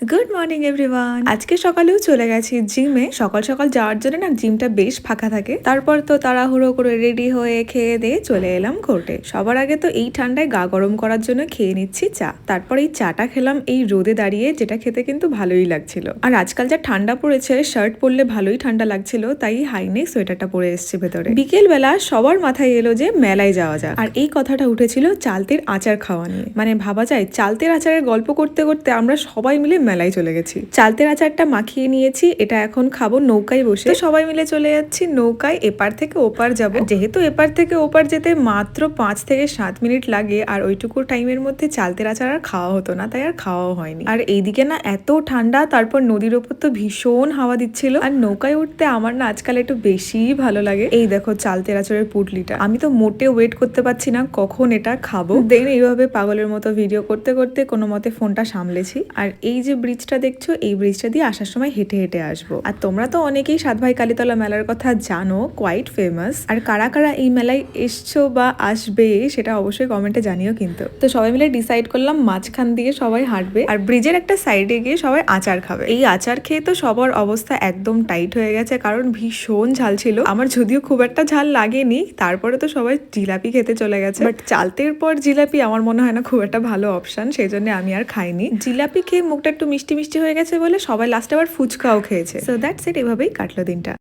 Good morning everyone. আজকে সকালেও চলে গেছি জিমে। সকাল সকাল যাওয়ার জন্য না জিমটা বেশ ফাঁকা থাকে। তারপর তো তাড়াহুড়ো করে রেডি হয়ে খেয়ে দিয়ে চলে এলাম কোর্টে। সবার আগে তো এই ঠান্ডায় গা গরম করার জন্য খেয়ে নিচ্ছি চা। তারপর এই চাটা খেলাম এই রোদে দাঁড়িয়ে, যেটা খেতে কিন্তু ভালোই লাগছিল। আর আজকাল যা ঠান্ডা পড়েছে, শার্ট পরলে ভালোই ঠান্ডা লাগছিল, তাই হাইনেক সোয়েটারটা পরে এসেছি ভেতরে। বিকেল বেলা সবার মাথায় এলো যে মেলায় যাওয়া যায়, আর এই কথাটা উঠেছিল চালতের আচার খাওয়া নিয়ে। মানে ভাবা যায়, চালতের আচারের গল্প করতে করতে আমরা সবাই মিলে মেলায় চলে গেছি। চালতের আচারটা মাখিয়ে নিয়েছি, এটা এখন খাবো নৌকায় বসে। সবাই মিলে চলে যাচ্ছি নৌকায়, এপার থেকে ওপার যাব। যেহেতু এপার থেকে ওপার যেতে মাত্র 5 থেকে 7 মিনিট লাগে, আর ওইটুকু টাইমের মধ্যে চালতের আচার আর খাওয়া হতো না, তাই আর খাওয়াও হয়নি। আর এইদিকে না এত ঠান্ডা, তারপর নদীর ওপর তো ভীষণ হাওয়া দিচ্ছিল। আর নৌকায় উঠতে আমার না আজকাল একটু বেশি ভালো লাগে। এই দেখো চালতের আচারের পুটলিটা, আমি তো মোটেও ওয়েট করতে পারছি না কখন এটা খাবো। দেন এইভাবে পাগলের মতো ভিডিও করতে করতে কোনো মতে ফোনটা সামলেছি। আর এই যে ব্রিজটা দেখছো, এই ব্রিজটা দিয়ে আসার সময় হেঁটে হেঁটে আসবো। আর তোমরা তো অনেকেই সাতভাই কালীতলা মেলার কথা জানো, কোয়াইট ফেমাস। আর কারা কারা এই মেলায় এসছো বা আসবে সেটা অবশ্যই কমেন্টে জানিও কিন্তু। তো সবাই মিলে ডিসাইড করলাম মাঝখান দিয়ে সবাই হাঁটবে, আর ব্রিজের একটা সাইডে গিয়ে সবাই আচার খাবে। এই আচার খেয়ে তো সবার অবস্থা একদম টাইট হয়ে গেছে, কারণ ভীষণ ঝাল ছিল। আমার যদিও খুব একটা ঝাল লাগেনি, তারপরে তো সবাই জিলাপি খেতে চলে গেছে। বাট চালতের পর জিলাপি আমার মনে হয় না খুব একটা ভালো অপশন, সেই জন্য আমি আর খাইনি। জিলাপি খেয়ে মুখটা একটু মিষ্টি মিষ্টি হয়ে গেছে বলে সবাই লাস্টে আবার ফুচকাও খেয়েছে। সো দ্যাটস ইট, এভাবেই কাটলো দিনটা।